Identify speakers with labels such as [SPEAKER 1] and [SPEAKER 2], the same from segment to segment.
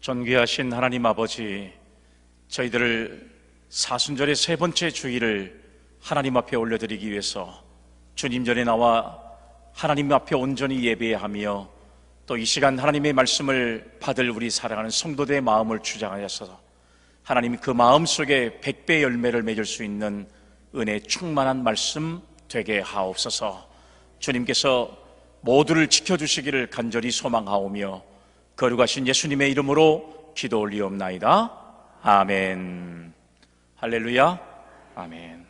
[SPEAKER 1] 존귀하신 하나님 아버지, 저희들을 사순절의 세 번째 주일을 하나님 앞에 올려드리기 위해서 주님 전에 나와 하나님 앞에 온전히 예배하며 또 이 시간 하나님의 말씀을 받을 우리 사랑하는 성도들의 마음을 주장하셔서 하나님 그 마음 속에 100배 열매를 맺을 수 있는 은혜 충만한 말씀 되게 하옵소서. 주님께서 모두를 지켜주시기를 간절히 소망하오며 거룩하신 예수님의 이름으로 기도 올리옵나이다. 아멘. 할렐루야. 아멘.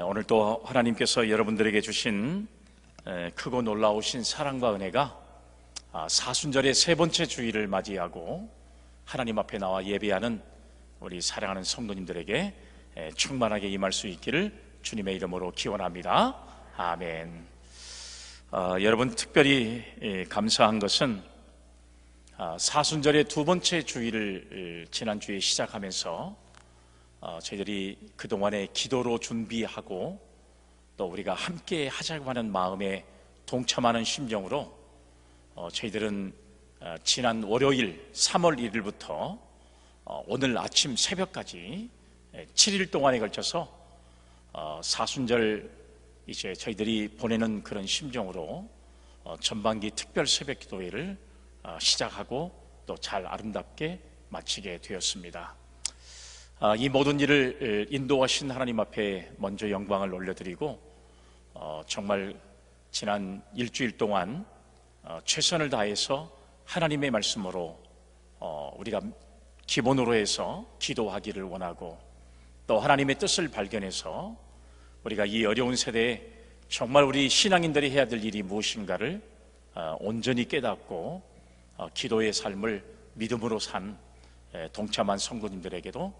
[SPEAKER 1] 오늘 또 하나님께서 여러분들에게 주신 크고 놀라우신 사랑과 은혜가 사순절의 세 번째 주일을 맞이하고 하나님 앞에 나와 예배하는 우리 사랑하는 성도님들에게 충만하게 임할 수 있기를 주님의 이름으로 기원합니다. 아멘. 여러분, 특별히 감사한 것은 사순절의 두 번째 주일을 지난주에 시작하면서 저희들이 그동안에 기도로 준비하고 또 우리가 함께 하자고 하는 마음에 동참하는 심정으로 저희들은 지난 월요일 3월 1일부터 오늘 아침 새벽까지 7일 동안에 걸쳐서 사순절 이제 저희들이 보내는 그런 심정으로 전반기 특별 새벽 기도회를 시작하고 또 잘 아름답게 마치게 되었습니다. 이 모든 일을 인도하신 하나님 앞에 먼저 영광을 올려드리고 정말 지난 일주일 동안 최선을 다해서 하나님의 말씀으로 우리가 기본으로 해서 기도하기를 원하고 또 하나님의 뜻을 발견해서 우리가 이 어려운 세대에 정말 우리 신앙인들이 해야 될 일이 무엇인가를 온전히 깨닫고 기도의 삶을 믿음으로 산 동참한 성도님들에게도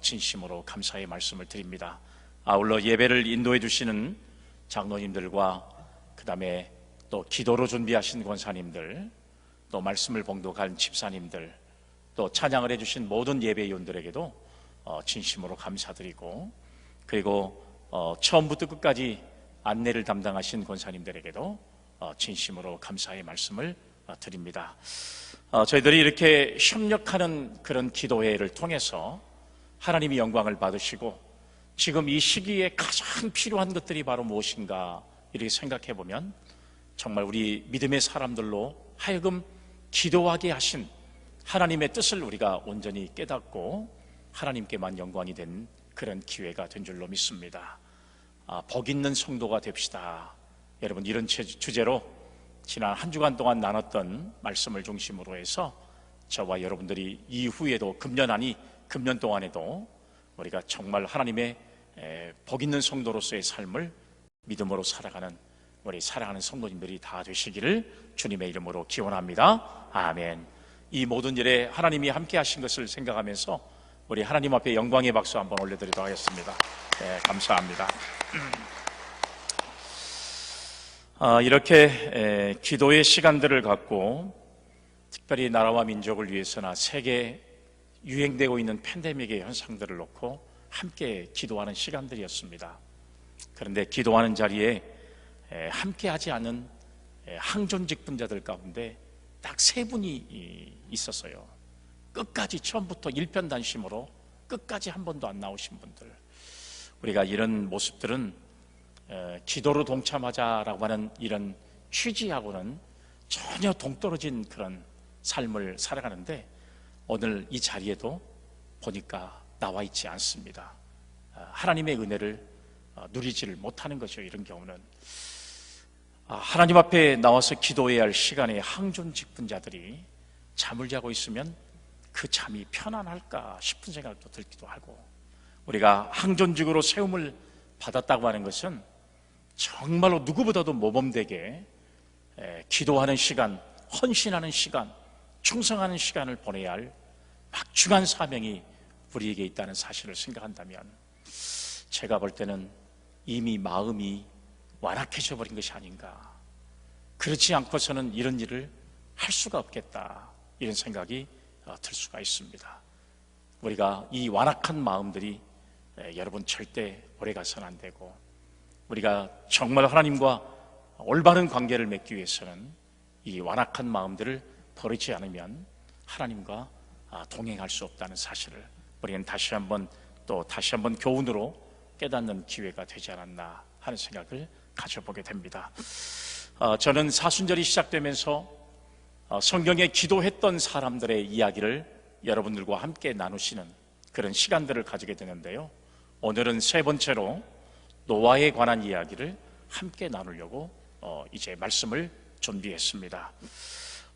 [SPEAKER 1] 진심으로 감사의 말씀을 드립니다. 아울러 예배를 인도해 주시는 장로님들과 그 다음에 또 기도로 준비하신 권사님들, 또 말씀을 봉독한 집사님들, 또 찬양을 해주신 모든 예배위원들에게도 진심으로 감사드리고, 그리고 처음부터 끝까지 안내를 담당하신 권사님들에게도 진심으로 감사의 말씀을 드립니다. 저희들이 이렇게 협력하는 그런 기도회를 통해서 하나님이 영광을 받으시고 지금 이 시기에 가장 필요한 것들이 바로 무엇인가 이렇게 생각해 보면 정말 우리 믿음의 사람들로 하여금 기도하게 하신 하나님의 뜻을 우리가 온전히 깨닫고 하나님께만 영광이 된 그런 기회가 된 줄로 믿습니다. 복 있는 성도가 됩시다. 여러분, 이런 주제로 지난 한 주간 동안 나눴던 말씀을 중심으로 해서 저와 여러분들이 이후에도 금년 동안에도 우리가 정말 하나님의 복 있는 성도로서의 삶을 믿음으로 살아가는 우리 사랑하는 성도님들이 다 되시기를 주님의 이름으로 기원합니다. 아멘. 이 모든 일에 하나님이 함께 하신 것을 생각하면서 우리 하나님 앞에 영광의 박수 한번 올려드리도록 하겠습니다. 감사합니다. 이렇게 기도의 시간들을 갖고 특별히 나라와 민족을 위해서나 세계 유행되고 있는 팬데믹의 현상들을 놓고 함께 기도하는 시간들이었습니다. 그런데 기도하는 자리에 함께하지 않은 항존직분자들 가운데 딱 세 분이 있었어요. 끝까지 처음부터 일편단심으로 끝까지 한 번도 안 나오신 분들. 우리가 이런 모습들은 기도로 동참하자라고 하는 이런 취지하고는 전혀 동떨어진 그런 삶을 살아가는데 오늘 이 자리에도 보니까 나와 있지 않습니다. 하나님의 은혜를 누리지를 못하는 거죠. 이런 경우는 하나님 앞에 나와서 기도해야 할 시간에 항존직분자들이 잠을 자고 있으면 그 잠이 편안할까 싶은 생각도 들기도 하고, 우리가 항존직으로 세움을 받았다고 하는 것은 정말로 누구보다도 모범되게 기도하는 시간, 헌신하는 시간, 충성하는 시간을 보내야 할 막중한 사명이 우리에게 있다는 사실을 생각한다면 제가 볼 때는 이미 마음이 완악해져 버린 것이 아닌가. 그렇지 않고서는 이런 일을 할 수가 없겠다, 이런 생각이 들 수가 있습니다. 우리가 이 완악한 마음들이 여러분 절대 오래가서는 안 되고, 우리가 정말 하나님과 올바른 관계를 맺기 위해서는 이 완악한 마음들을 버리지 않으면 하나님과 동행할 수 없다는 사실을 우리는 다시 한번 교훈으로 깨닫는 기회가 되지 않았나 하는 생각을 가져보게 됩니다. 저는 사순절이 시작되면서 성경에 기도했던 사람들의 이야기를 여러분들과 함께 나누시는 그런 시간들을 가지게 되는데요, 오늘은 세 번째로 노아에 관한 이야기를 함께 나누려고 이제 말씀을 준비했습니다.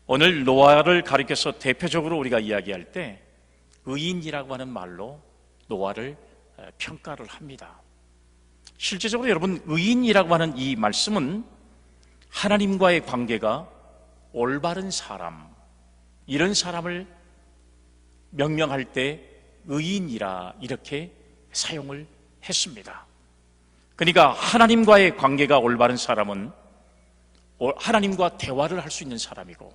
[SPEAKER 1] 오늘 노아를 가리켜서 대표적으로 우리가 이야기할 때 의인이라고 하는 말로 노아를 평가를 합니다. 실제적으로 여러분, 의인이라고 하는 이 말씀은 하나님과의 관계가 올바른 사람, 이런 사람을 명명할 때 의인이라 이렇게 사용을 했습니다. 그러니까 하나님과의 관계가 올바른 사람은 하나님과 대화를 할 수 있는 사람이고,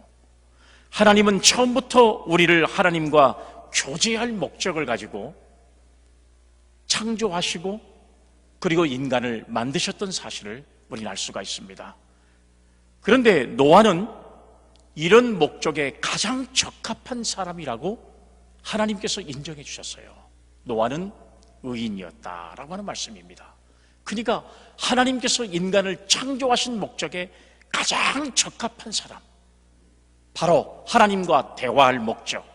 [SPEAKER 1] 하나님은 처음부터 우리를 하나님과 교제할 목적을 가지고 창조하시고 그리고 인간을 만드셨던 사실을 우리는 알 수가 있습니다. 그런데 노아는 이런 목적에 가장 적합한 사람이라고 하나님께서 인정해 주셨어요. 노아는 의인이었다라고 하는 말씀입니다. 그러니까 하나님께서 인간을 창조하신 목적에 가장 적합한 사람, 바로 하나님과 대화할 목적,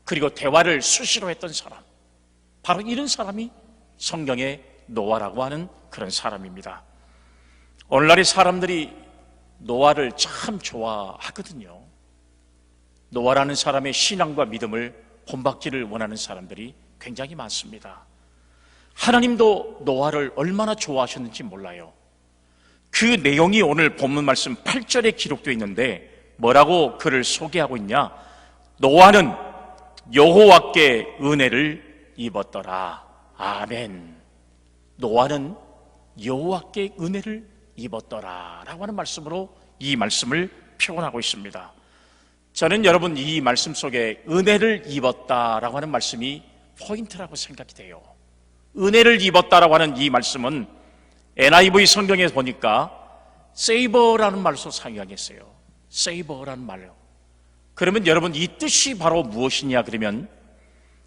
[SPEAKER 1] 그리고 대화를 수시로 했던 사람, 바로 이런 사람이 성경의 노아라고 하는 그런 사람입니다. 오늘날의 사람들이 노아를 참 좋아하거든요. 노아라는 사람의 신앙과 믿음을 본받기를 원하는 사람들이 굉장히 많습니다. 하나님도 노아를 얼마나 좋아하셨는지 몰라요. 그 내용이 오늘 본문 말씀 8절에 기록되어 있는데 뭐라고 그를 소개하고 있냐? 노아는 여호와께 은혜를 입었더라. 아멘. 노아는 여호와께 은혜를 입었더라 라고 하는 말씀으로 이 말씀을 표현하고 있습니다. 저는 여러분, 이 말씀 속에 은혜를 입었다라고 하는 말씀이 포인트라고 생각이 돼요. 은혜를 입었다라고 하는 이 말씀은 NIV 성경에 보니까 세이버라는 말로 사용했어요. 세이버라는 말로. 그러면 여러분, 이 뜻이 바로 무엇이냐 그러면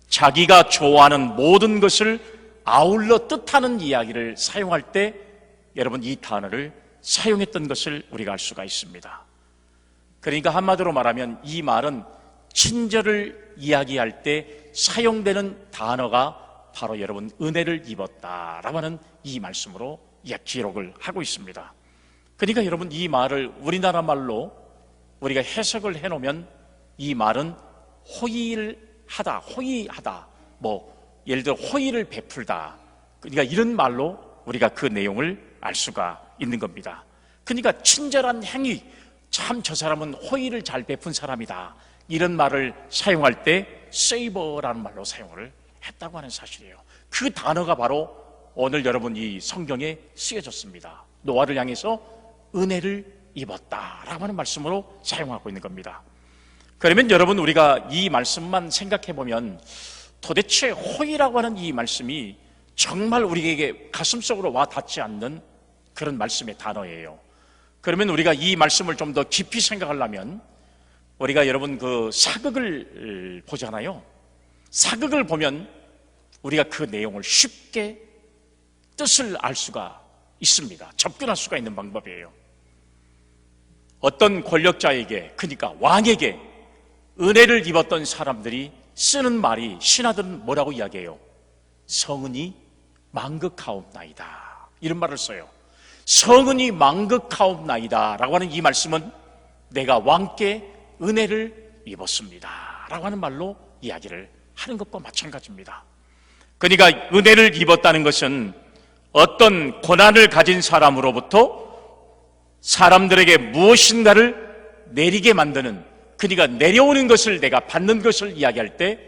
[SPEAKER 1] 자기가 좋아하는 모든 것을 아울러 뜻하는 이야기를 사용할 때 여러분, 이 단어를 사용했던 것을 우리가 알 수가 있습니다. 그러니까 한마디로 말하면 이 말은 친절을 이야기할 때 사용되는 단어가 바로 여러분 은혜를 입었다라고 하는 이 말씀으로 기록을 하고 있습니다. 그러니까 여러분, 이 말을 우리나라 말로 우리가 해석을 해놓으면 이 말은 호의하다, 예를 들어 호의를 베풀다, 그러니까 이런 말로 우리가 그 내용을 알 수가 있는 겁니다. 그러니까 친절한 행위, 참 저 사람은 호의를 잘 베푼 사람이다, 이런 말을 사용할 때 세이버라는 말로 사용을 했다고 하는 사실이에요. 그 단어가 바로 오늘 여러분 이 성경에 쓰여졌습니다. 노아를 향해서 은혜를 입었다라고 하는 말씀으로 사용하고 있는 겁니다. 그러면 여러분, 우리가 이 말씀만 생각해 보면 도대체 호의라고 하는 이 말씀이 정말 우리에게 가슴속으로 와 닿지 않는 그런 말씀의 단어예요. 그러면 우리가 이 말씀을 좀 더 깊이 생각하려면 우리가 여러분 그 사극을 보잖아요. 사극을 보면 우리가 그 내용을 쉽게 뜻을 알 수가 있습니다. 접근할 수가 있는 방법이에요. 어떤 권력자에게, 그러니까 왕에게 은혜를 입었던 사람들이 쓰는 말이, 신하들은 뭐라고 이야기해요? 성은이 망극하옵나이다, 이런 말을 써요. 성은이 망극하옵나이다 라고 하는 이 말씀은 내가 왕께 은혜를 입었습니다 라고 하는 말로 이야기를 하는 것과 마찬가지입니다. 그러니까 은혜를 입었다는 것은 어떤 고난을 가진 사람으로부터 사람들에게 무엇인가를 내리게 만드는, 그러니까 내려오는 것을 내가 받는 것을 이야기할 때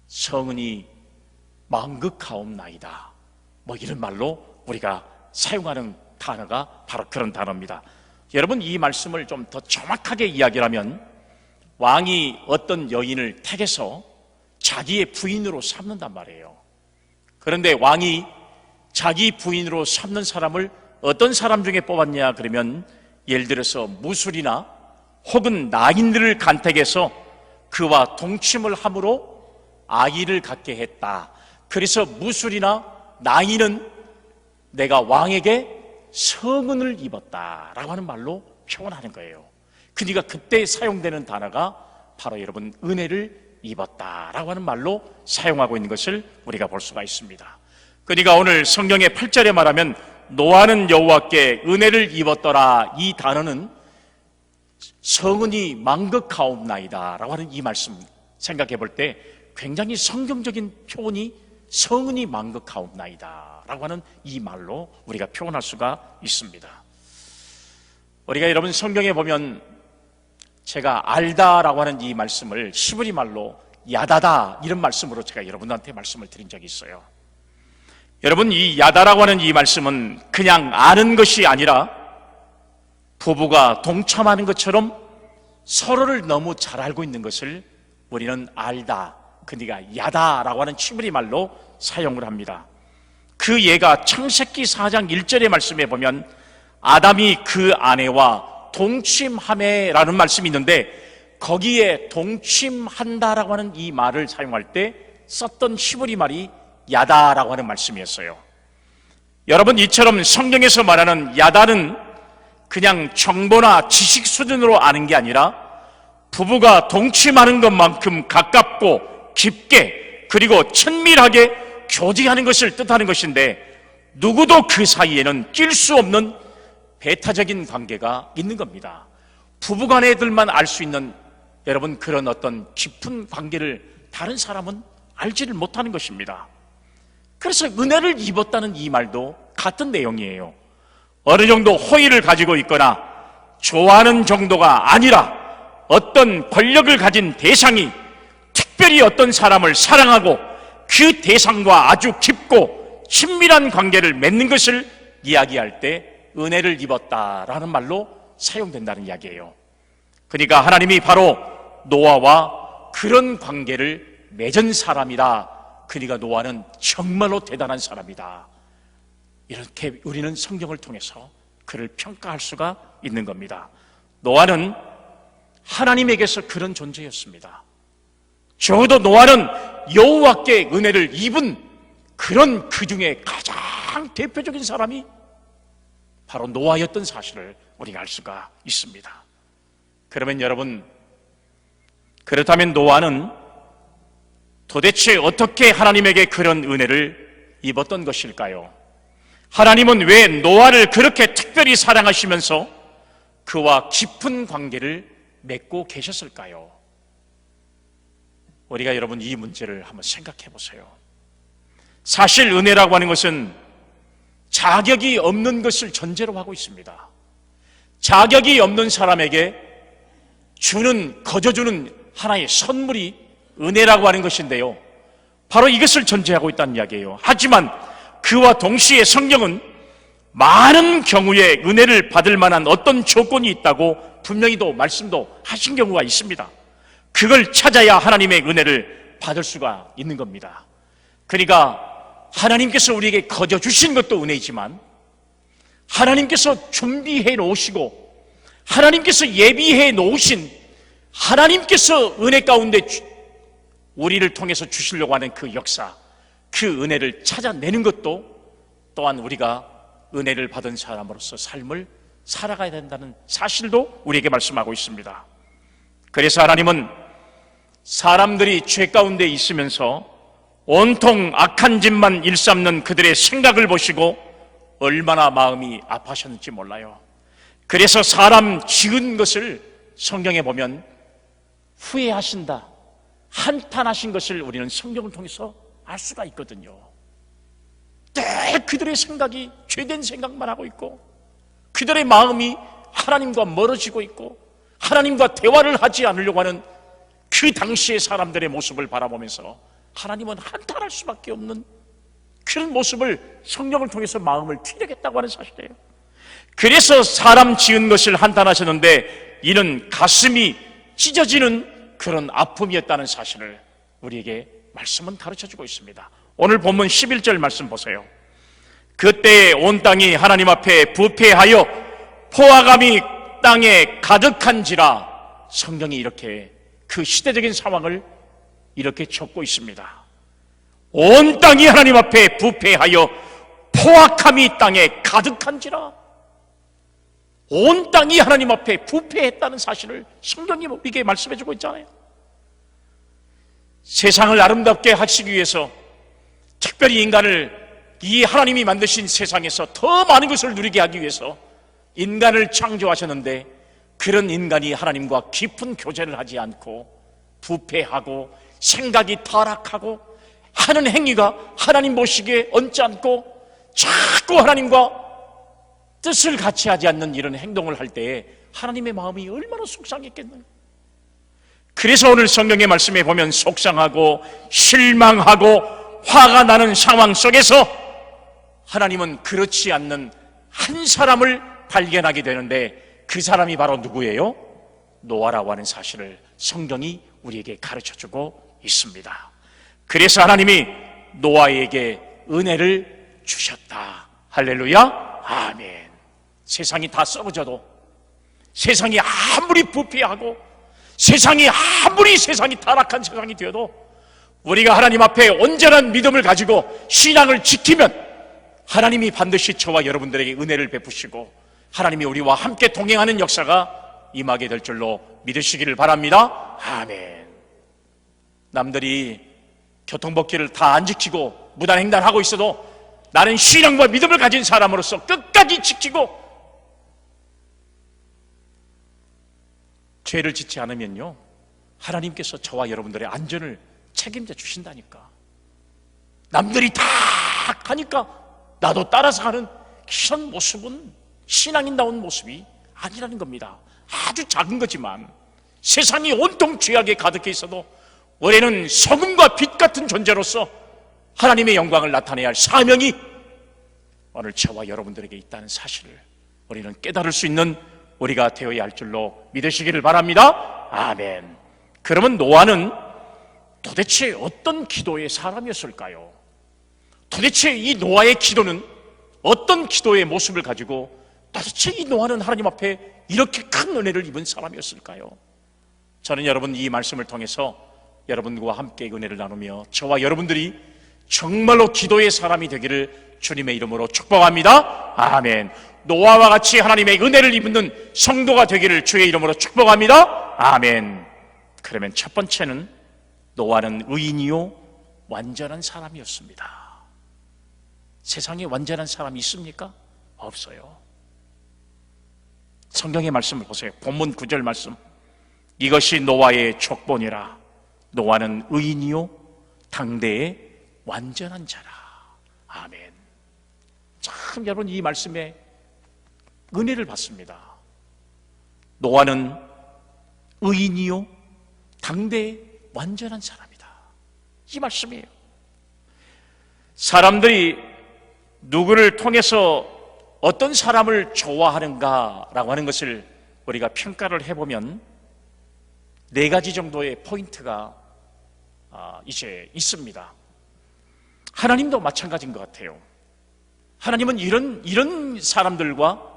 [SPEAKER 1] 성은이 망극하옵나이다, 이런 말로 우리가 사용하는 단어가 바로 그런 단어입니다. 여러분, 이 말씀을 좀 더 정확하게 이야기하면 왕이 어떤 여인을 택해서 자기의 부인으로 삼는단 말이에요. 그런데 왕이 자기 부인으로 삼는 사람을 어떤 사람 중에 뽑았냐 그러면 예를 들어서 무술이나 혹은 나인들을 간택해서 그와 동침을 함으로 아이를 갖게 했다. 그래서 무술이나 나이는 내가 왕에게 성은을 입었다라고 하는 말로 표현하는 거예요. 그러니까 그때 사용되는 단어가 바로 여러분 은혜를 입었다라고 하는 말로 사용하고 있는 것을 우리가 볼 수가 있습니다. 그러니까 오늘 성경의 8절에 말하면 노아는 여호와께 은혜를 입었더라, 이 단어는 성은이 망극하옵나이다 라고 하는 이 말씀 생각해 볼 때 굉장히 성경적인 표현이 성은이 망극하옵나이다 라고 하는 이 말로 우리가 표현할 수가 있습니다. 우리가 여러분 성경에 보면 제가 알다라고 하는 이 말씀을 히브리 말로 야다다 이런 말씀으로 제가 여러분한테 말씀을 드린 적이 있어요. 여러분, 이 야다라고 하는 이 말씀은 그냥 아는 것이 아니라 부부가 동참하는 것처럼 서로를 너무 잘 알고 있는 것을 우리는 알다, 그러니까 야다라고 하는 히브리 말로 사용을 합니다. 그 예가 창세기 4장 1절의 말씀에 보면 아담이 그 아내와 동침하매라는 말씀이 있는데 거기에 동침한다라고 하는 이 말을 사용할 때 썼던 히브리 말이 야다라고 하는 말씀이었어요. 여러분, 이처럼 성경에서 말하는 야다는 그냥 정보나 지식 수준으로 아는 게 아니라 부부가 동침하는 것만큼 가깝고 깊게 그리고 친밀하게 교제하는 것을 뜻하는 것인데 누구도 그 사이에는 낄 수 없는 배타적인 관계가 있는 겁니다. 부부간에들만 알 수 있는 여러분 그런 어떤 깊은 관계를 다른 사람은 알지를 못하는 것입니다. 그래서 은혜를 입었다는 이 말도 같은 내용이에요. 어느 정도 호의를 가지고 있거나 좋아하는 정도가 아니라 어떤 권력을 가진 대상이 특별히 어떤 사람을 사랑하고 그 대상과 아주 깊고 친밀한 관계를 맺는 것을 이야기할 때 은혜를 입었다라는 말로 사용된다는 이야기예요. 그러니까 하나님이 바로 노아와 그런 관계를 맺은 사람이다. 그러니까 노아는 정말로 대단한 사람이다. 이렇게 우리는 성경을 통해서 그를 평가할 수가 있는 겁니다. 노아는 하나님에게서 그런 존재였습니다. 적어도 노아는 여호와께 은혜를 입은 그런 그 중에 가장 대표적인 사람이 바로 노아였던 사실을 우리가 알 수가 있습니다. 그러면 여러분, 그렇다면 노아는 도대체 어떻게 하나님에게 그런 은혜를 입었던 것일까요? 하나님은 왜 노아를 그렇게 특별히 사랑하시면서 그와 깊은 관계를 맺고 계셨을까요? 우리가 여러분 이 문제를 한번 생각해 보세요. 사실 은혜라고 하는 것은 자격이 없는 것을 전제로 하고 있습니다. 자격이 없는 사람에게 거저주는 하나의 선물이 은혜라고 하는 것인데요, 바로 이것을 전제하고 있다는 이야기예요. 하지만 그와 동시에 성경은 많은 경우에 은혜를 받을 만한 어떤 조건이 있다고 분명히도 말씀도 하신 경우가 있습니다. 그걸 찾아야 하나님의 은혜를 받을 수가 있는 겁니다. 그러니까 하나님께서 우리에게 거저 주신 것도 은혜이지만 하나님께서 준비해 놓으시고 하나님께서 예비해 놓으신 하나님께서 은혜 가운데 우리를 통해서 주시려고 하는 그 역사, 그 은혜를 찾아내는 것도 또한 우리가 은혜를 받은 사람으로서 삶을 살아가야 된다는 사실도 우리에게 말씀하고 있습니다. 그래서 하나님은 사람들이 죄 가운데 있으면서 온통 악한 짓만 일삼는 그들의 생각을 보시고 얼마나 마음이 아파하셨는지 몰라요. 그래서 사람 지은 것을 성경에 보면 후회하신다, 한탄하신 것을 우리는 성경을 통해서 알 수가 있거든요. 늘 그들의 생각이 죄된 생각만 하고 있고 그들의 마음이 하나님과 멀어지고 있고 하나님과 대화를 하지 않으려고 하는 그 당시의 사람들의 모습을 바라보면서 하나님은 한탄할 수밖에 없는 그런 모습을 성경을 통해서 마음을 튀려겠다고 하는 사실이에요. 그래서 사람 지은 것을 한탄하셨는데 이는 가슴이 찢어지는 그런 아픔이었다는 사실을 우리에게 말씀은 가르쳐주고 있습니다. 오늘 본문 11절 말씀 보세요. 그때 온 땅이 하나님 앞에 부패하여 포화감이 땅에 가득한지라. 성경이 이렇게 그 시대적인 상황을 이렇게 적고 있습니다. 온 땅이 하나님 앞에 부패하여 포악함이 땅에 가득한지라. 온 땅이 하나님 앞에 부패했다는 사실을 성경이 우리에게 말씀해주고 있잖아요. 세상을 아름답게 하시기 위해서, 특별히 인간을 이 하나님이 만드신 세상에서 더 많은 것을 누리게 하기 위해서 인간을 창조하셨는데, 그런 인간이 하나님과 깊은 교제를 하지 않고 부패하고 생각이 타락하고 하는 행위가 하나님 보시기에 얹지 않고 자꾸 하나님과 뜻을 같이 하지 않는 이런 행동을 할 때에 하나님의 마음이 얼마나 속상했겠나요? 그래서 오늘 성경의 말씀에 보면 속상하고 실망하고 화가 나는 상황 속에서 하나님은 그렇지 않는 한 사람을 발견하게 되는데, 그 사람이 바로 누구예요? 노아라고 하는 사실을 성경이 우리에게 가르쳐주고 있습니다. 그래서 하나님이 노아에게 은혜를 주셨다. 할렐루야, 아멘. 세상이 다 썩어져도, 세상이 아무리 부패하고 세상이 타락한 세상이 되어도 우리가 하나님 앞에 온전한 믿음을 가지고 신앙을 지키면 하나님이 반드시 저와 여러분들에게 은혜를 베푸시고 하나님이 우리와 함께 동행하는 역사가 임하게 될 줄로 믿으시기를 바랍니다. 아멘. 남들이 교통법규를 다 안 지키고 무단횡단하고 있어도 나는 신앙과 믿음을 가진 사람으로서 끝까지 지키고 죄를 짓지 않으면요, 하나님께서 저와 여러분들의 안전을 책임져 주신다니까. 남들이 다 하니까 나도 따라서 하는 이런 모습은 신앙인다운 모습이 아니라는 겁니다. 아주 작은 거지만 세상이 온통 죄악에 가득해 있어도 우리는 소금과 빛 같은 존재로서 하나님의 영광을 나타내야 할 사명이 오늘 저와 여러분들에게 있다는 사실을 우리는 깨달을 수 있는 우리가 되어야 할 줄로 믿으시기를 바랍니다. 아멘. 그러면 노아는 도대체 어떤 기도의 사람이었을까요? 도대체 이 노아의 기도는 어떤 기도의 모습을 가지고 도대체 이 노아는 하나님 앞에 이렇게 큰 은혜를 입은 사람이었을까요? 저는 여러분 이 말씀을 통해서 여러분과 함께 은혜를 나누며 저와 여러분들이 정말로 기도의 사람이 되기를 주님의 이름으로 축복합니다. 아멘. 노아와 같이 하나님의 은혜를 입는 성도가 되기를 주의 이름으로 축복합니다. 아멘. 그러면 첫 번째는 노아는 의인이요 완전한 사람이었습니다. 세상에 완전한 사람이 있습니까? 없어요. 성경의 말씀을 보세요. 본문 9절 말씀. 이것이 노아의 족본이라. 노아는 의인이요 당대의 완전한 자라. 아멘. 참 여러분 이 말씀에 은혜를 받습니다. 노아는 의인이요 당대의 완전한 사람이다. 이 말씀이에요. 사람들이 누구를 통해서 어떤 사람을 좋아하는가라고 하는 것을 우리가 평가를 해보면 4가지 정도의 포인트가 이제 있습니다. 하나님도 마찬가지인 것 같아요. 하나님은 이런 사람들과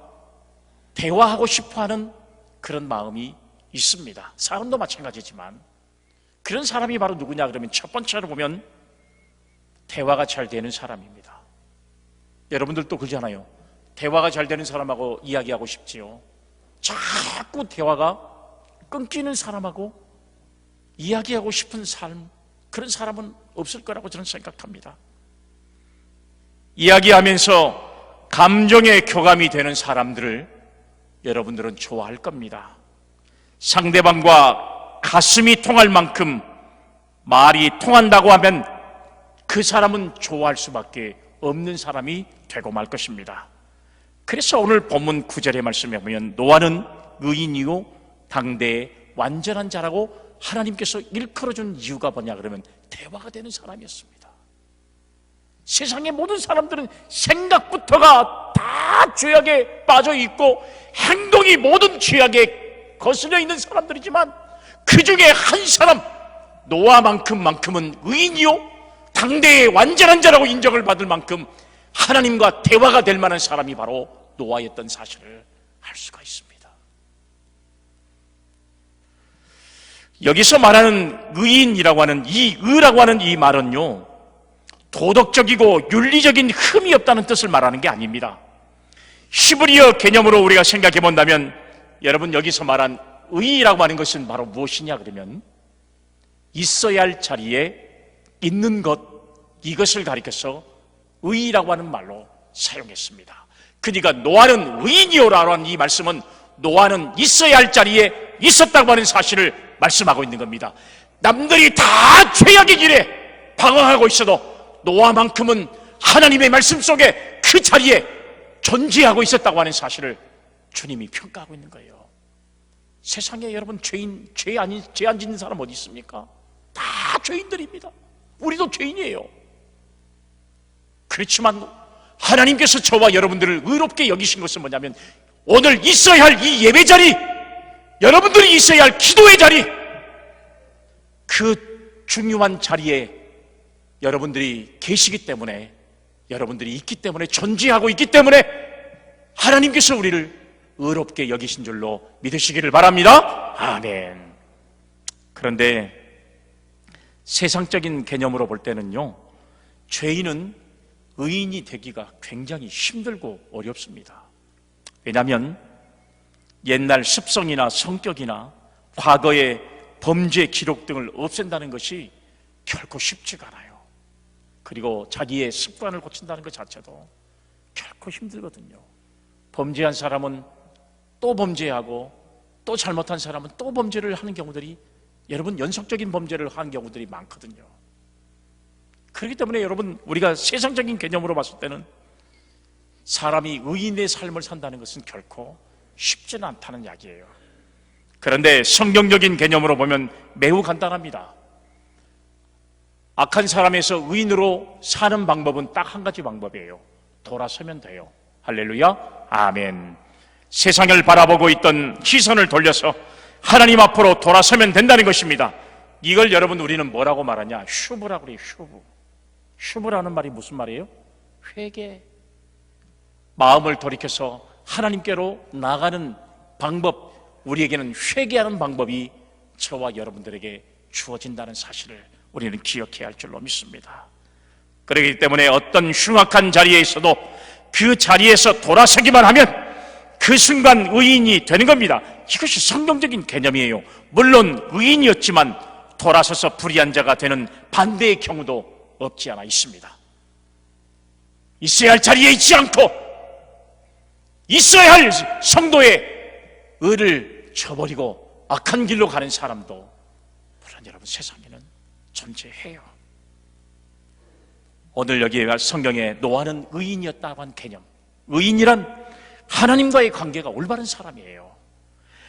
[SPEAKER 1] 대화하고 싶어하는 그런 마음이 있습니다. 사람도 마찬가지지만 그런 사람이 바로 누구냐 그러면 첫 번째로 보면 대화가 잘 되는 사람입니다. 여러분들도 그러잖아요. 대화가 잘 되는 사람하고 이야기하고 싶지요. 자꾸 대화가 끊기는 사람하고 이야기하고 싶은 삶, 그런 사람은 없을 거라고 저는 생각합니다. 이야기하면서 감정의 교감이 되는 사람들을 여러분들은 좋아할 겁니다. 상대방과 가슴이 통할 만큼 말이 통한다고 하면 그 사람은 좋아할 수밖에 없는 사람이 되고 말 것입니다. 그래서 오늘 본문 9절의 말씀에 보면 노아는 의인이요 당대의 완전한 자라고 하나님께서 일컬어준 이유가 뭐냐 그러면 대화가 되는 사람이었습니다. 세상의 모든 사람들은 생각부터가 다 죄악에 빠져 있고 행동이 모든 죄악에 거슬려 있는 사람들이지만 그 중에 한 사람 노아만큼은 의인이요 당대의 완전한 자라고 인정을 받을 만큼 하나님과 대화가 될 만한 사람이 바로 노아였던 사실을 알 수가 있습니다. 여기서 말하는 의인이라고 하는 이 의라고 하는 이 말은요, 도덕적이고 윤리적인 흠이 없다는 뜻을 말하는 게 아닙니다. 히브리어 개념으로 우리가 생각해 본다면, 여러분 여기서 말한 의라고 하는 것은 바로 무엇이냐 그러면, 있어야 할 자리에 있는 것, 이것을 가리켜서 의라고 하는 말로 사용했습니다. 그러니까 노아는 의인이오라고 하는 이 말씀은 노아는 있어야 할 자리에 있었다고 하는 사실을 말씀하고 있는 겁니다. 남들이 다 죄악의 길에 방황하고 있어도 노아만큼은 하나님의 말씀 속에 그 자리에 존재하고 있었다고 하는 사실을 주님이 평가하고 있는 거예요. 세상에 여러분 죄 안 짓는 사람 어디 있습니까? 다 죄인들입니다. 우리도 죄인이에요. 그렇지만 하나님께서 저와 여러분들을 의롭게 여기신 것은 뭐냐면, 오늘 있어야 할 이 예배 자리, 여러분들이 있어야 할 기도의 자리, 그 중요한 자리에 여러분들이 계시기 때문에, 여러분들이 있기 때문에, 존재하고 있기 때문에 하나님께서 우리를 의롭게 여기신 줄로 믿으시기를 바랍니다. 아멘. 그런데 세상적인 개념으로 볼 때는요, 죄인은 의인이 되기가 굉장히 힘들고 어렵습니다. 왜냐하면 옛날 습성이나 성격이나 과거의 범죄 기록 등을 없앤다는 것이 결코 쉽지가 않아요. 그리고 자기의 습관을 고친다는 것 자체도 결코 힘들거든요. 범죄한 사람은 또 범죄하고, 또 잘못한 사람은 또 범죄를 하는 경우들이, 여러분 연속적인 범죄를 하는 경우들이 많거든요. 그렇기 때문에 여러분, 우리가 세상적인 개념으로 봤을 때는 사람이 의인의 삶을 산다는 것은 결코 쉽지는 않다는 이야기예요. 그런데 성경적인 개념으로 보면 매우 간단합니다. 악한 사람에서 의인으로 사는 방법은 딱 한 가지 방법이에요. 돌아서면 돼요. 할렐루야, 아멘. 세상을 바라보고 있던 시선을 돌려서 하나님 앞으로 돌아서면 된다는 것입니다. 이걸 여러분 우리는 뭐라고 말하냐? 슈브라고 그래요. 슈브라는 말이 무슨 말이에요? 회개. 마음을 돌이켜서 하나님께로 나가는 방법, 우리에게는 회개하는 방법이 저와 여러분들에게 주어진다는 사실을 우리는 기억해야 할 줄로 믿습니다. 그렇기 때문에 어떤 흉악한 자리에 있어도 그 자리에서 돌아서기만 하면 그 순간 의인이 되는 겁니다. 이것이 성경적인 개념이에요. 물론 의인이었지만 돌아서서 불의한 자가 되는 반대의 경우도 없지 않아 있습니다. 있어야 할 자리에 있지 않고 있어야 할 성도의 의를 저버리고 악한 길로 가는 사람도 물론 여러분 세상에는 존재해요. 오늘 여기 성경에 노아는 의인이었다고 한 개념, 의인이란 하나님과의 관계가 올바른 사람이에요.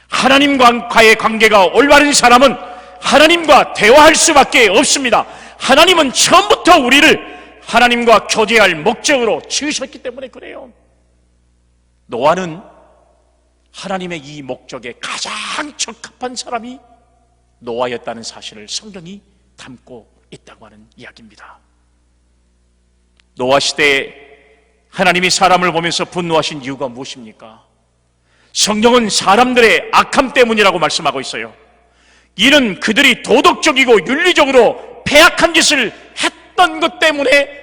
[SPEAKER 1] 하나님과의 관계가 올바른 사람은 하나님과 대화할 수밖에 없습니다. 하나님은 처음부터 우리를 하나님과 교제할 목적으로 지으셨기 때문에 그래요. 노아는 하나님의 이 목적에 가장 적합한 사람이 노아였다는 사실을 성경이 담고 있다고 하는 이야기입니다. 노아 시대에 하나님이 사람을 보면서 분노하신 이유가 무엇입니까? 성경은 사람들의 악함 때문이라고 말씀하고 있어요. 이는 그들이 도덕적이고 윤리적으로 패악한 짓을 했던 것 때문에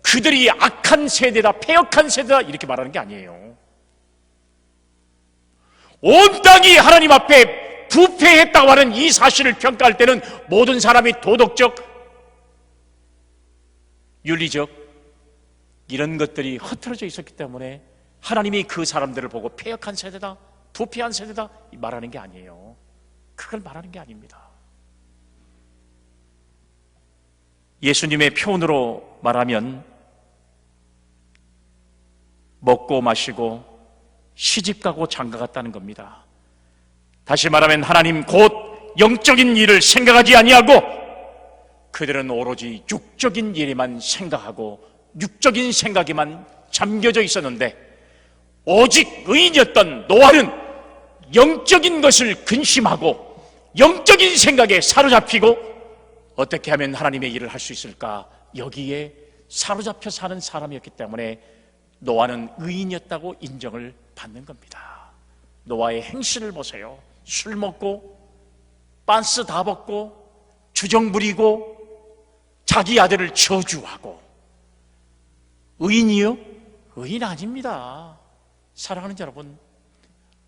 [SPEAKER 1] 그들이 악한 세대다, 패역한 세대다 이렇게 말하는 게 아니에요. 온 땅이 하나님 앞에 부패했다고 하는 이 사실을 평가할 때는 모든 사람이 도덕적, 윤리적 이런 것들이 흐트러져 있었기 때문에 하나님이 그 사람들을 보고 패역한 세대다, 부패한 세대다 말하는 게 아니에요. 그걸 말하는 게 아닙니다. 예수님의 표현으로 말하면 먹고 마시고 시집가고 장가갔다는 겁니다. 다시 말하면 하나님 곧 영적인 일을 생각하지 아니하고 그들은 오로지 육적인 일에만 생각하고 육적인 생각에만 잠겨져 있었는데, 오직 의인이었던 노아는 영적인 것을 근심하고 영적인 생각에 사로잡히고 어떻게 하면 하나님의 일을 할 수 있을까, 여기에 사로잡혀 사는 사람이었기 때문에 노아는 의인이었다고 인정을 받는 겁니다. 노아의 행실을 보세요. 술 먹고 빤스 다 벗고 주정 부리고 자기 아들을 저주하고. 의인이요? 의인 아닙니다. 사랑하는 여러분,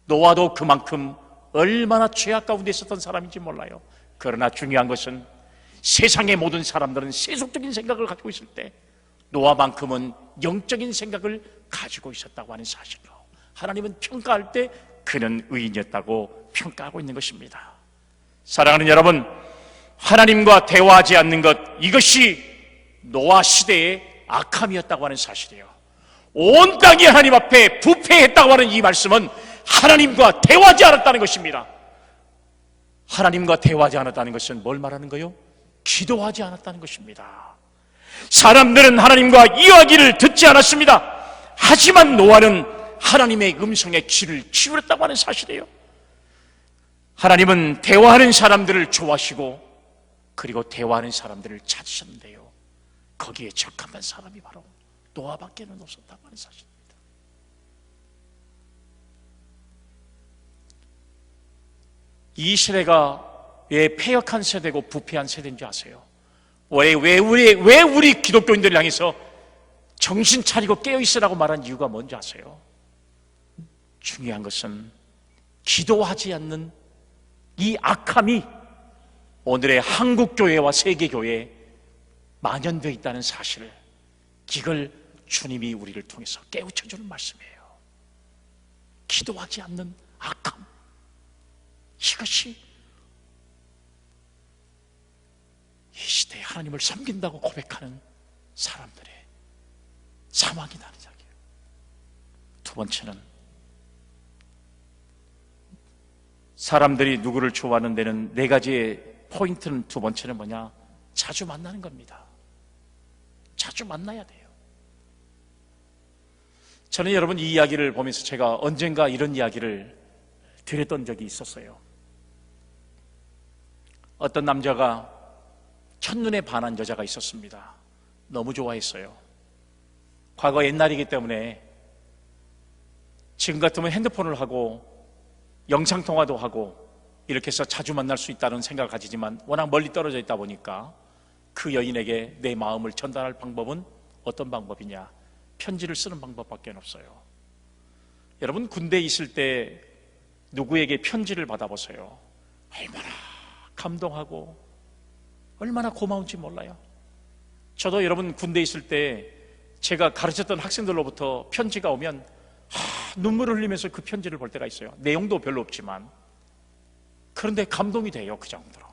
[SPEAKER 1] 노아도 그만큼 얼마나 죄악 가운데 있었던 사람인지 몰라요. 그러나 중요한 것은 세상의 모든 사람들은 세속적인 생각을 가지고 있을 때 노아만큼은 영적인 생각을 가지고 있었다고 하는 사실로 하나님은 평가할 때 그는 의인이었다고 평가하고 있는 것입니다. 사랑하는 여러분, 하나님과 대화하지 않는 것, 이것이 노아 시대의 악함이었다고 하는 사실이에요. 온 땅이 하나님 앞에 부패했다고 하는 이 말씀은 하나님과 대화하지 않았다는 것입니다. 하나님과 대화하지 않았다는 것은 뭘 말하는 거요? 기도하지 않았다는 것입니다. 사람들은 하나님과 이야기를 듣지 않았습니다. 하지만 노아는 하나님의 음성에 귀를 기울였다고 하는 사실이에요. 하나님은 대화하는 사람들을 좋아하시고 그리고 대화하는 사람들을 찾으셨는데요, 거기에 적합한 사람이 바로 노아밖에는 없었다고 하는 사실입니다. 이 세대가 왜 패역한 세대고 부패한 세대인지 아세요? 왜 우리 기독교인들을 향해서 정신 차리고 깨어있으라고 말한 이유가 뭔지 아세요? 중요한 것은 기도하지 않는 이 악함이 오늘의 한국교회와 세계교회에 만연되어 있다는 사실을, 이걸 주님이 우리를 통해서 깨우쳐주는 말씀이에요. 기도하지 않는 악함, 이것이 이 시대에 하나님을 섬긴다고 고백하는 사람들의 사망이라는 이야기예요. 두 번째는 사람들이 누구를 좋아하는 데는 네 가지의 포인트는, 두 번째는 뭐냐? 자주 만나는 겁니다. 자주 만나야 돼요. 저는 여러분 이 이야기를 보면서 제가 언젠가 이런 이야기를 드렸던 적이 있었어요. 어떤 남자가 첫눈에 반한 여자가 있었습니다. 너무 좋아했어요. 과거 옛날이기 때문에 지금 같으면 핸드폰을 하고 영상통화도 하고 이렇게 해서 자주 만날 수 있다는 생각을 가지지만 워낙 멀리 떨어져 있다 보니까 그 여인에게 내 마음을 전달할 방법은 어떤 방법이냐? 편지를 쓰는 방법밖에 없어요. 여러분, 군대에 있을 때 누구에게 편지를 받아보세요. 얼마나 감동하고 얼마나 고마운지 몰라요. 저도 여러분 군대에 있을 때 제가 가르쳤던 학생들로부터 편지가 오면 눈물을 흘리면서 그 편지를 볼 때가 있어요. 내용도 별로 없지만 그런데 감동이 돼요. 그 정도로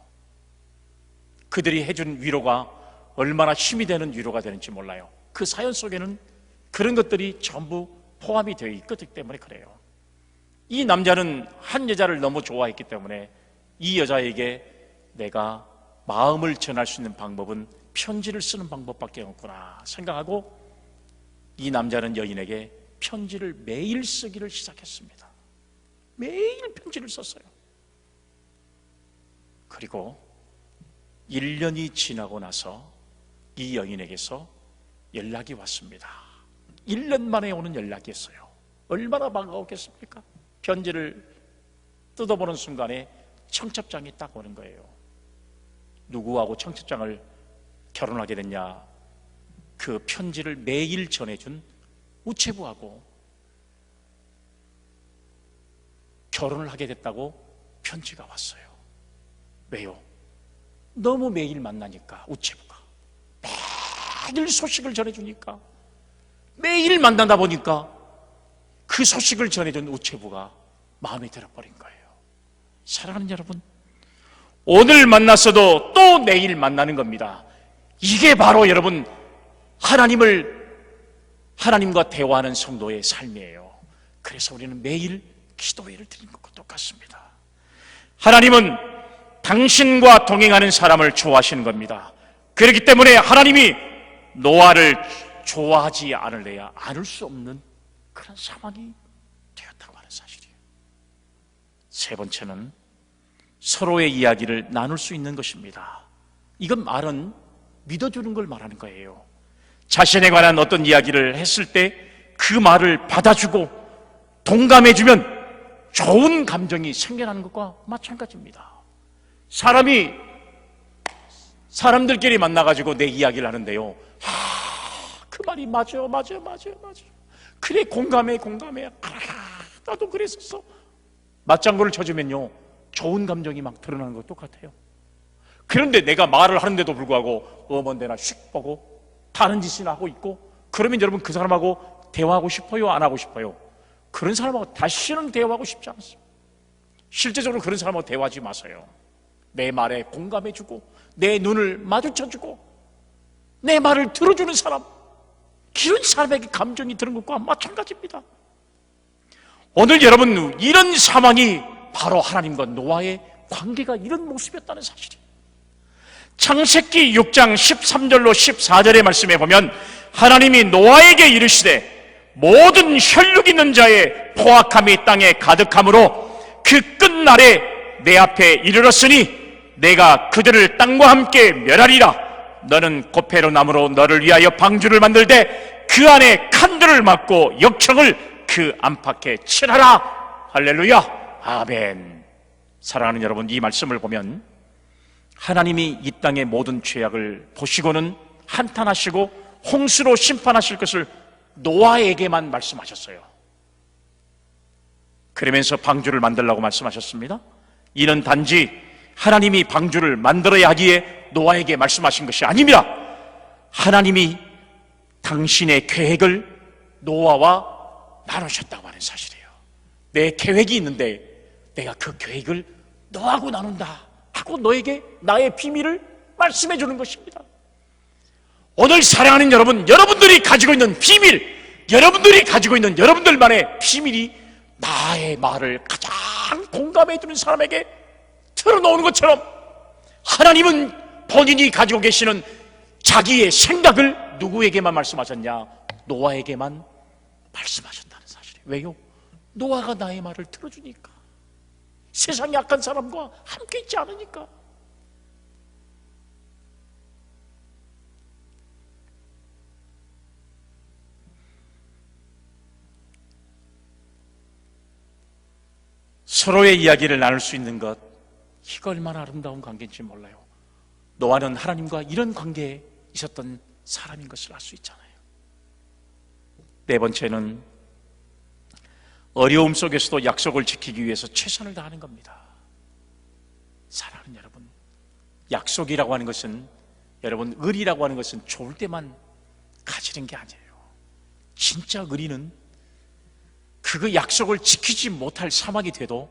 [SPEAKER 1] 그들이 해준 위로가 얼마나 힘이 되는 위로가 되는지 몰라요. 그 사연 속에는 그런 것들이 전부 포함이 되어 있기 때문에 그래요. 이 남자는 한 여자를 너무 좋아했기 때문에 이 여자에게 내가 마음을 전할 수 있는 방법은 편지를 쓰는 방법밖에 없구나 생각하고 이 남자는 여인에게 편지를 매일 쓰기를 시작했습니다. 매일 편지를 썼어요. 그리고 1년이 지나고 나서 이 여인에게서 연락이 왔습니다. 1년 만에 오는 연락이었어요. 얼마나 반가웠겠습니까? 편지를 뜯어보는 순간에 청첩장이 딱 오는 거예요. 누구하고 청첩장을 결혼하게 됐냐? 그 편지를 매일 전해준 우체부하고 결혼을 하게 됐다고 편지가 왔어요. 왜요? 너무 매일 만나니까 우체부가 매일 소식을 전해주니까 매일 만나다 보니까 그 소식을 전해준 우체부가 마음에 들어버린 거예요. 사랑하는 여러분, 오늘 만났어도 또 내일 만나는 겁니다. 이게 바로 여러분 하나님과 대화하는 성도의 삶이에요. 그래서 우리는 매일 기도회를 드리는 것과 똑같습니다. 하나님은 당신과 동행하는 사람을 좋아하시는 겁니다. 그렇기 때문에 하나님이 노아를 좋아하지 않을 수 없는 그런 상황이 되었다고 하는 사실이에요. 세 번째는 서로의 이야기를 나눌 수 있는 것입니다. 이건 말은 믿어주는 걸 말하는 거예요. 자신에 관한 어떤 이야기를 했을 때 그 말을 받아주고 동감해주면 좋은 감정이 생겨나는 것과 마찬가지입니다. 사람이 사람들끼리 만나가지고 내 이야기를 하는데요, 그 말이 맞아. 그래, 공감해. 나도 그랬었어. 맞장구를 쳐주면요, 좋은 감정이 막 드러나는 것 똑같아요. 그런데 내가 말을 하는데도 불구하고 어머니나 휙 보고 다른 짓이나 하고 있고, 그러면 여러분 그 사람하고 대화하고 싶어요? 안 하고 싶어요? 그런 사람하고 다시는 대화하고 싶지 않습니다. 실제적으로 그런 사람하고 대화하지 마세요. 내 말에 공감해주고 내 눈을 마주쳐주고 내 말을 들어주는 사람, 이런 사람에게 감정이 드는 것과 마찬가지입니다. 오늘 여러분, 이런 상황이 바로 하나님과 노아의 관계가 이런 모습이었다는 사실이에요. 창세기 6장 13절로 14절의 말씀에 보면 하나님이 노아에게 이르시되 모든 혈육 있는 자의 포악함이 땅에 가득함으로 그 끝날에 내 앞에 이르렀으니 내가 그들을 땅과 함께 멸하리라. 너는 고페로 나무로 너를 위하여 방주를 만들되 그 안에 칸들을 막고 역청을 그 안팎에 칠하라. 할렐루야, 아멘. 사랑하는 여러분, 이 말씀을 보면 하나님이 이 땅의 모든 죄악을 보시고는 한탄하시고 홍수로 심판하실 것을 노아에게만 말씀하셨어요. 그러면서 방주를 만들라고 말씀하셨습니다. 이는 단지 하나님이 방주를 만들어야 하기에 노아에게 말씀하신 것이 아닙니다. 하나님이 당신의 계획을 노아와 나누셨다고 하는 사실이에요. 내 계획이 있는데 내가 그 계획을 너하고 나눈다 하고 너에게 나의 비밀을 말씀해 주는 것입니다. 오늘 사랑하는 여러분, 여러분들이 가지고 있는 비밀, 여러분들이 가지고 있는 여러분들만의 비밀이 나의 말을 가장 공감해 주는 사람에게 틀어놓는 것처럼 하나님은 본인이 가지고 계시는 자기의 생각을 누구에게만 말씀하셨냐? 노아에게만 말씀하셨다는 사실이에요. 왜요? 노아가 나의 말을 들어주니까. 세상의 악한 사람과 함께 있지 않으니까. 서로의 이야기를 나눌 수 있는 것, 이거 얼마나 아름다운 관계인지 몰라요. 노아는 하나님과 이런 관계에 있었던 사람인 것을 알 수 있잖아요. 네 번째는 어려움 속에서도 약속을 지키기 위해서 최선을 다하는 겁니다. 사랑하는 여러분, 약속이라고 하는 것은, 여러분, 의리라고 하는 것은 좋을 때만 가지는 게 아니에요. 진짜 의리는 그 약속을 지키지 못할 상황이 돼도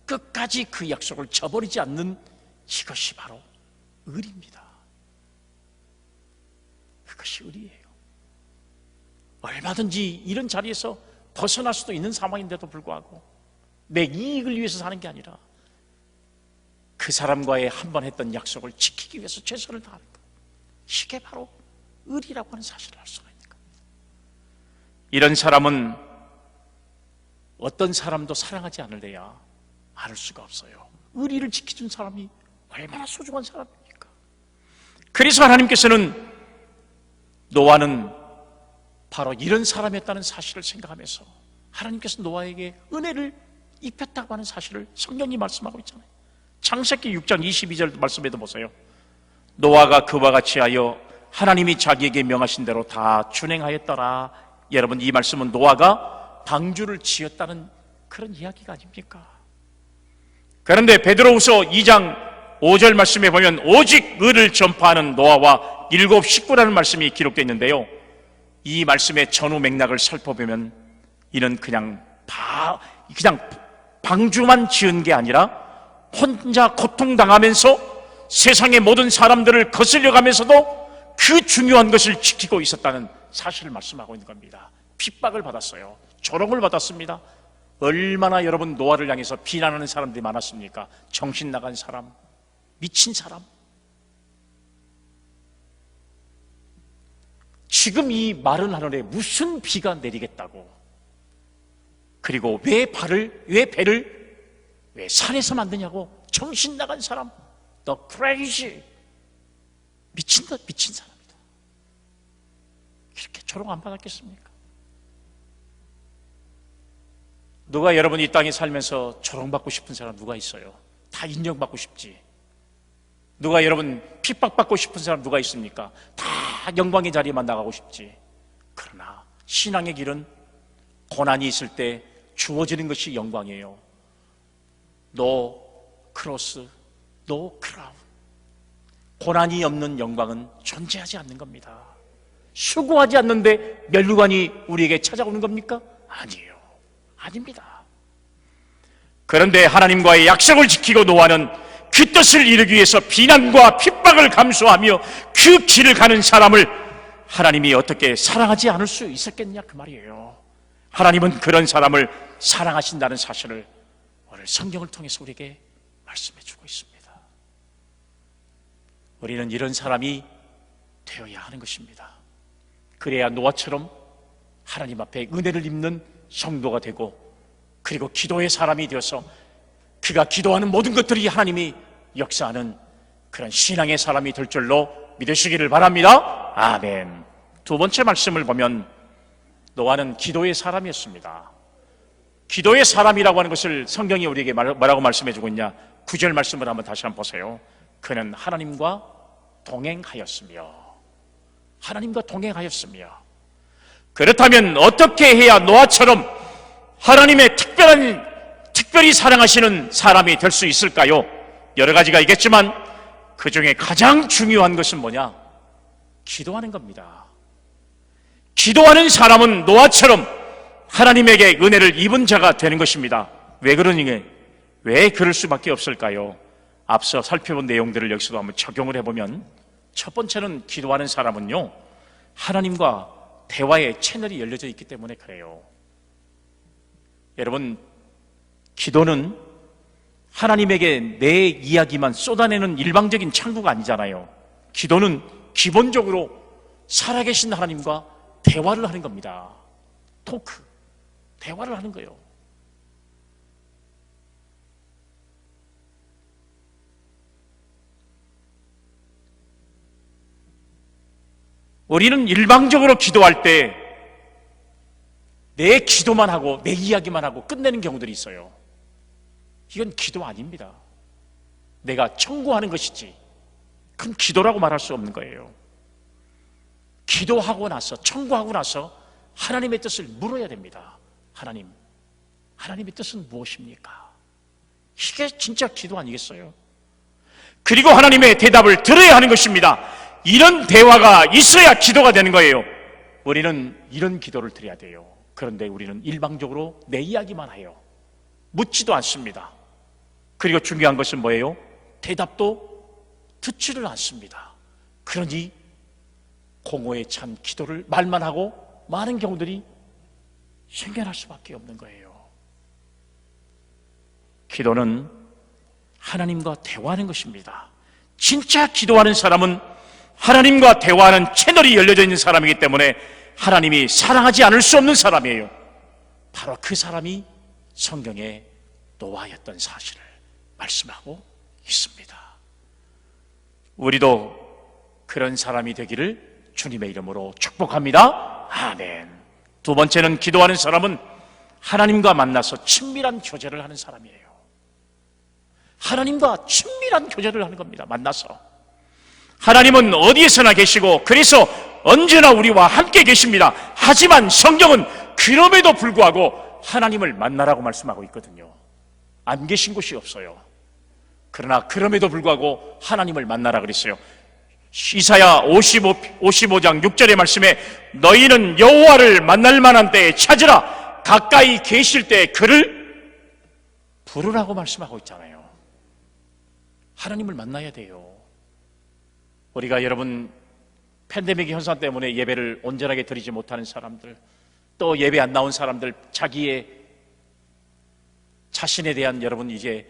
[SPEAKER 1] 끝까지 그 약속을 저버리지 않는, 이것이 바로 의리입니다. 그것이 의리예요. 얼마든지 이런 자리에서 벗어날 수도 있는 상황인데도 불구하고 내 이익을 위해서 사는 게 아니라 그 사람과의 한 번 했던 약속을 지키기 위해서 최선을 다하는 것, 이게 바로 의리라고 하는 사실을 알 수가 있는 겁니다. 이런 사람은 어떤 사람도 사랑하지 않을래야 않을 수가 없어요. 의리를 지켜준 사람이 얼마나 소중한 사람입니까? 그래서 하나님께서는 노아는 바로 이런 사람이었다는 사실을 생각하면서 하나님께서 노아에게 은혜를 입혔다고 하는 사실을 성경이 말씀하고 있잖아요. 창세기 6장 22절 말씀에도 보세요. 노아가 그와 같이 하여 하나님이 자기에게 명하신 대로 다 준행하였더라. 여러분, 이 말씀은 노아가 방주를 지었다는 그런 이야기가 아닙니까? 그런데 베드로후서 2장 5절 말씀에 보면 오직 의를 전파하는 노아와 7 식구라는 말씀이 기록되어 있는데요, 이 말씀의 전후 맥락을 살펴보면 이는 그냥 방주만 지은 게 아니라 혼자 고통당하면서 세상의 모든 사람들을 거슬려가면서도 그 중요한 것을 지키고 있었다는 사실을 말씀하고 있는 겁니다. 핍박을 받았어요. 조롱을 받았습니다. 얼마나 여러분 노아를 향해서 비난하는 사람들이 많았습니까? 정신 나간 사람, 미친 사람. 지금 이 마른 하늘에 무슨 비가 내리겠다고, 그리고 왜 배를 왜 산에서 만드냐고 정신 나간 사람, The crazy, 미친 사람이다. 이렇게 조롱 안 받았겠습니까? 누가 여러분 이 땅에 살면서 조롱받고 싶은 사람 누가 있어요? 다 인정받고 싶지. 누가 여러분 핍박받고 싶은 사람 누가 있습니까? 다 영광의 자리에만 나가고 싶지. 그러나 신앙의 길은 고난이 있을 때 주어지는 것이 영광이에요. 노 크로스, 노 크라운. 고난이 없는 영광은 존재하지 않는 겁니다. 수고하지 않는데 면류관이 우리에게 찾아오는 겁니까? 아니에요. 아닙니다. 그런데 하나님과의 약속을 지키고 노하는 그 뜻을 이루기 위해서 비난과 핍박을 감수하며 그 길을 가는 사람을 하나님이 어떻게 사랑하지 않을 수 있었겠냐 그 말이에요. 하나님은 그런 사람을 사랑하신다는 사실을 오늘 성경을 통해서 우리에게 말씀해 주고 있습니다. 우리는 이런 사람이 되어야 하는 것입니다. 그래야 노아처럼 하나님 앞에 은혜를 입는 성도가 되고, 그리고 기도의 사람이 되어서 그가 기도하는 모든 것들이 하나님이 역사하는 그런 신앙의 사람이 될 줄로 믿으시기를 바랍니다. 아멘. 두 번째 말씀을 보면 노아는 기도의 사람이었습니다. 기도의 사람이라고 하는 것을 성경이 우리에게 뭐라고 말씀해 주고 있냐? 9절 말씀을 한번 다시 한번 보세요. 그는 하나님과 동행하였으며. 하나님과 동행하였으며. 그렇다면 어떻게 해야 노아처럼 하나님의 특별히 사랑하시는 사람이 될 수 있을까요? 여러 가지가 있겠지만 그 중에 가장 중요한 것은 뭐냐? 기도하는 겁니다. 기도하는 사람은 노아처럼 하나님에게 은혜를 입은 자가 되는 것입니다. 왜 그러니? 왜 그럴 수밖에 없을까요? 앞서 살펴본 내용들을 여기서도 한번 적용을 해보면, 첫 번째는 기도하는 사람은요, 하나님과 대화의 채널이 열려져 있기 때문에 그래요. 여러분, 기도는 하나님에게 내 이야기만 쏟아내는 일방적인 창구가 아니잖아요. 기도는 기본적으로 살아계신 하나님과 대화를 하는 겁니다. 토크, 대화를 하는 거예요. 우리는 일방적으로 기도할 때 내 기도만 하고 내 이야기만 하고 끝내는 경우들이 있어요. 이건 기도 아닙니다. 내가 청구하는 것이지 그건 기도라고 말할 수 없는 거예요. 기도하고 나서, 청구하고 나서 하나님의 뜻을 물어야 됩니다. 하나님의 뜻은 무엇입니까? 이게 진짜 기도 아니겠어요? 그리고 하나님의 대답을 들어야 하는 것입니다. 이런 대화가 있어야 기도가 되는 거예요. 우리는 이런 기도를 드려야 돼요. 그런데 우리는 일방적으로 내 이야기만 해요. 묻지도 않습니다. 그리고 중요한 것은 뭐예요? 대답도 듣지를 않습니다. 그러니 공허에 찬 기도를 말만 하고 많은 경우들이 생겨날 수밖에 없는 거예요. 기도는 하나님과 대화하는 것입니다. 진짜 기도하는 사람은 하나님과 대화하는 채널이 열려져 있는 사람이기 때문에 하나님이 사랑하지 않을 수 없는 사람이에요. 바로 그 사람이 성경의 노아였던 사실을 말씀하고 있습니다. 우리도 그런 사람이 되기를 주님의 이름으로 축복합니다. 아멘. 두 번째는 기도하는 사람은 하나님과 만나서 친밀한 교제를 하는 사람이에요. 하나님과 친밀한 교제를 하는 겁니다. 만나서. 하나님은 어디에서나 계시고 그래서 언제나 우리와 함께 계십니다. 하지만 성경은 그럼에도 불구하고 하나님을 만나라고 말씀하고 있거든요. 안 계신 곳이 없어요. 그러나 그럼에도 불구하고 하나님을 만나라 그랬어요. 이사야 55장 6절의 말씀에 너희는 여호와를 만날 만한 때에 찾으라. 가까이 계실 때 그를 부르라고 말씀하고 있잖아요. 하나님을 만나야 돼요. 우리가 여러분 팬데믹 현상 때문에 예배를 온전하게 드리지 못하는 사람들, 또 예배 안 나온 사람들, 자신에 대한 여러분 이제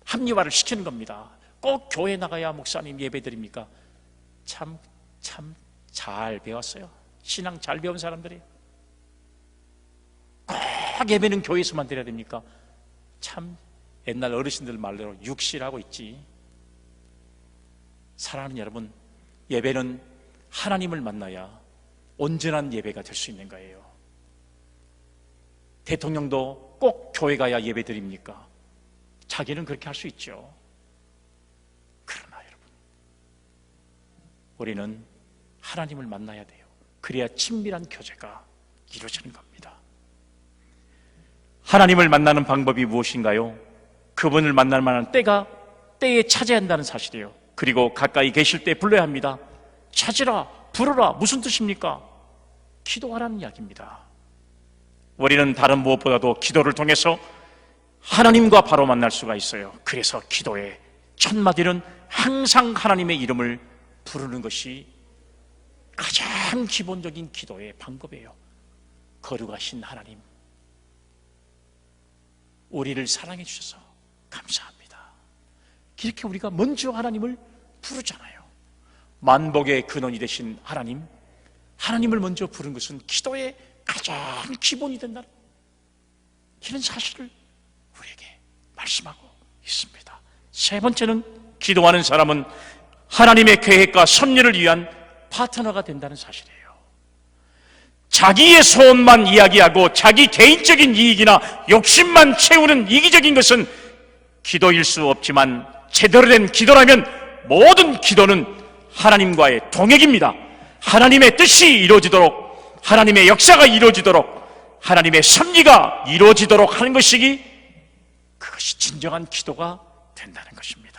[SPEAKER 1] 합리화를 시키는 겁니다. 꼭 교회 나가야 목사님 예배 드립니까? 참 잘 배웠어요. 신앙 잘 배운 사람들이 꼭 예배는 교회에서만 드려야 됩니까? 참 옛날 어르신들 말대로 육실하고 있지. 사랑하는 여러분, 예배는 하나님을 만나야 온전한 예배가 될 수 있는 거예요. 대통령도 꼭 교회 가야 예배 드립니까? 자기는 그렇게 할 수 있죠. 그러나 우리는 하나님을 만나야 돼요. 그래야 친밀한 교제가 이루어지는 겁니다. 하나님을 만나는 방법이 무엇인가요? 그분을 만날 만한 때에 찾아야 한다는 사실이에요. 그리고 가까이 계실 때 불러야 합니다. 찾으라, 부르라. 무슨 뜻입니까? 기도하라는 이야기입니다. 우리는 다른 무엇보다도 기도를 통해서 하나님과 바로 만날 수가 있어요. 그래서 기도의 첫 마디는 항상 하나님의 이름을 부르는 것이 가장 기본적인 기도의 방법이에요. 거룩하신 하나님, 우리를 사랑해 주셔서 감사합니다. 이렇게 우리가 먼저 하나님을 부르잖아요. 만복의 근원이 되신 하나님을 먼저 부르는 것은 기도의 가장 기본이 된다는 이런 사실을 우리에게 말씀하고 있습니다. 세 번째는 기도하는 사람은 하나님의 계획과 섭리를 위한 파트너가 된다는 사실이에요. 자기의 소원만 이야기하고 자기 개인적인 이익이나 욕심만 채우는 이기적인 것은 기도일 수 없지만, 제대로 된 기도라면 모든 기도는 하나님과의 동역입니다. 하나님의 뜻이 이루어지도록, 하나님의 역사가 이루어지도록, 하나님의 섭리가 이루어지도록 하는 것이기, 그것이 진정한 기도가 된다는 것입니다.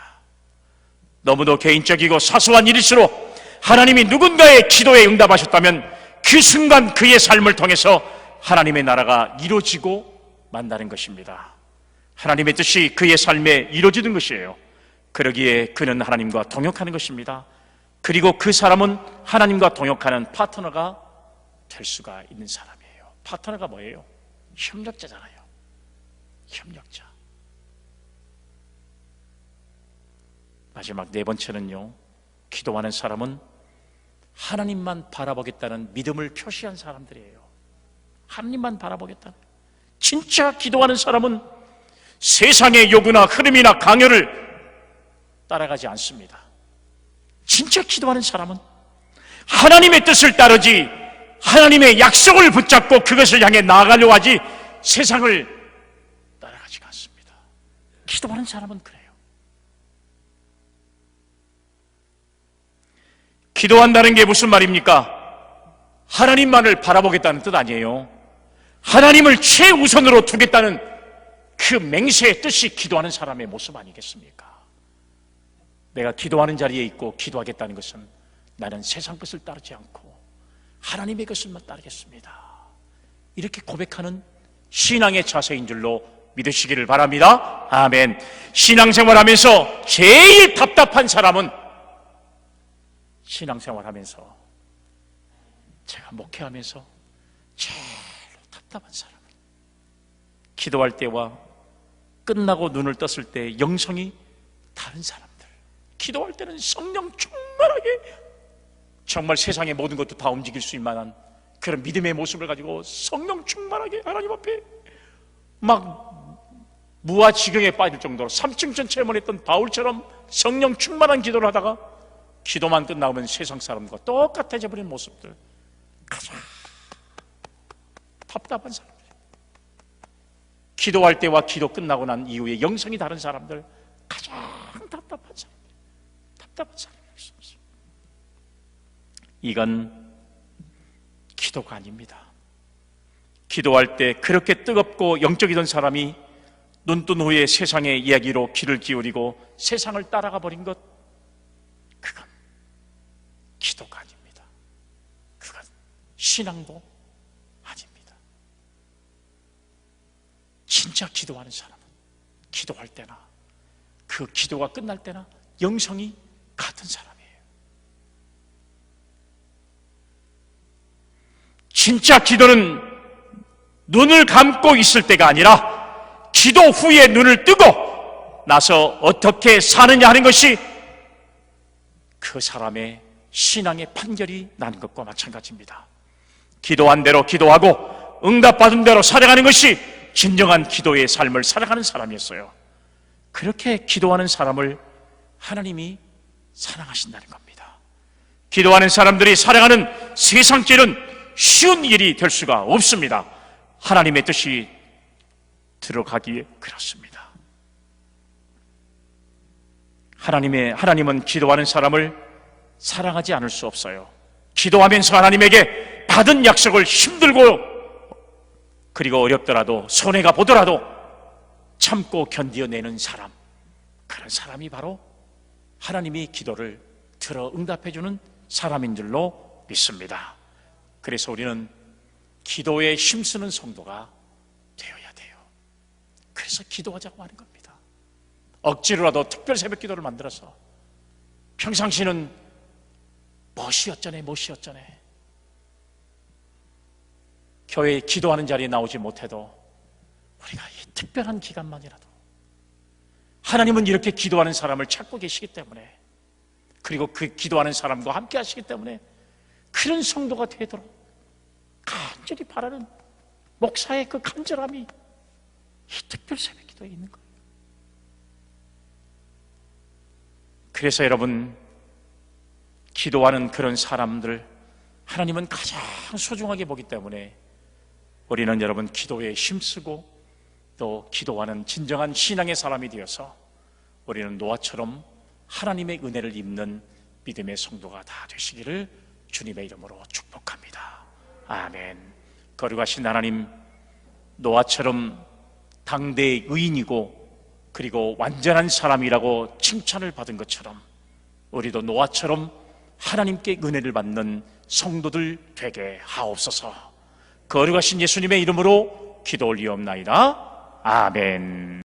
[SPEAKER 1] 너무도 개인적이고 사소한 일일수록 하나님이 누군가의 기도에 응답하셨다면 그 순간 그의 삶을 통해서 하나님의 나라가 이루어지고 만다는 것입니다. 하나님의 뜻이 그의 삶에 이루어지는 것이에요. 그러기에 그는 하나님과 동역하는 것입니다. 그리고 그 사람은 하나님과 동역하는 파트너가 될 수가 있는 사람이에요. 파트너가 뭐예요? 협력자잖아요. 협력자. 마지막 네 번째는요, 기도하는 사람은 하나님만 바라보겠다는 믿음을 표시한 사람들이에요. 하나님만 바라보겠다는. 진짜 기도하는 사람은 세상의 요구나 흐름이나 강요를 따라가지 않습니다. 진짜 기도하는 사람은 하나님의 뜻을 따르지, 하나님의 약속을 붙잡고 그것을 향해 나아가려고 하지, 세상을 따라가지가 않습니다. 기도하는 사람은 그래요. 기도한다는 게 무슨 말입니까? 하나님만을 바라보겠다는 뜻 아니에요. 하나님을 최우선으로 두겠다는 그 맹세의 뜻이 기도하는 사람의 모습 아니겠습니까? 내가 기도하는 자리에 있고 기도하겠다는 것은 나는 세상 것을 따르지 않고 하나님의 것을만 따르겠습니다. 이렇게 고백하는 신앙의 자세인 줄로 믿으시기를 바랍니다. 아멘. 신앙생활하면서 제일 답답한 사람은, 신앙생활하면서 제가 목회하면서 제일 답답한 사람은 기도할 때와 끝나고 눈을 떴을 때 영성이 다른 사람들. 기도할 때는 성령 충만하게 정말 세상의 모든 것도 다 움직일 수 있는 만한 그런 믿음의 모습을 가지고 성령 충만하게 하나님 앞에 막 무아지경에 빠질 정도로 3층천 체험했던 바울처럼 성령 충만한 기도를 하다가 기도만 끝나면 세상 사람과 똑같아져 버린 모습들, 가장 답답한 사람들. 기도할 때와 기도 끝나고 난 이후에 영성이 다른 사람들, 가장 답답한 사람들. 답답한 사람이 없습니다. 이건 기도가 아닙니다. 기도할 때 그렇게 뜨겁고 영적이던 사람이 눈뜬 후에 세상의 이야기로 귀를 기울이고 세상을 따라가 버린 것, 그건 기도가 아닙니다. 그건 신앙도 아닙니다. 진짜 기도하는 사람은 기도할 때나 그 기도가 끝날 때나 영성이 같은 사람이에요. 진짜 기도는 눈을 감고 있을 때가 아니라 기도 후에 눈을 뜨고 나서 어떻게 사느냐 하는 것이 그 사람의 신앙의 판결이 나는 것과 마찬가지입니다. 기도한 대로 기도하고 응답받은 대로 살아가는 것이 진정한 기도의 삶을 살아가는 사람이었어요. 그렇게 기도하는 사람을 하나님이 사랑하신다는 겁니다. 기도하는 사람들이 살아가는 세상길은 쉬운 일이 될 수가 없습니다. 하나님의 뜻이 들어가기에 그렇습니다. 하나님은 기도하는 사람을 사랑하지 않을 수 없어요. 기도하면서 하나님에게 받은 약속을 힘들고 그리고 어렵더라도 손해가 보더라도 참고 견디어내는 사람, 그런 사람이 바로 하나님이 기도를 들어 응답해주는 사람인 줄로 믿습니다. 그래서 우리는 기도에 힘쓰는 성도가 되어야 돼요. 그래서 기도하자고 하는 겁니다. 억지로라도 특별 새벽 기도를 만들어서 평상시는 멋이 어쩌네 교회에 기도하는 자리에 나오지 못해도 우리가 이 특별한 기간만이라도 하나님은 이렇게 기도하는 사람을 찾고 계시기 때문에, 그리고 그 기도하는 사람과 함께 하시기 때문에 그런 성도가 되도록 간절히 바라는 목사의 그 간절함이 이 특별 새벽 기도에 있는 거예요. 그래서 여러분, 기도하는 그런 사람들 하나님은 가장 소중하게 보기 때문에 우리는 여러분 기도에 힘쓰고 또 기도하는 진정한 신앙의 사람이 되어서 우리는 노아처럼 하나님의 은혜를 입는 믿음의 성도가 다 되시기를 주님의 이름으로 축복합니다. 아멘. 거룩하신 하나님, 노아처럼 당대의 의인이고 그리고 완전한 사람이라고 칭찬을 받은 것처럼 우리도 노아처럼 하나님께 은혜를 받는 성도들 되게 하옵소서. 거룩하신 예수님의 이름으로 기도 올리옵나이다. 아멘.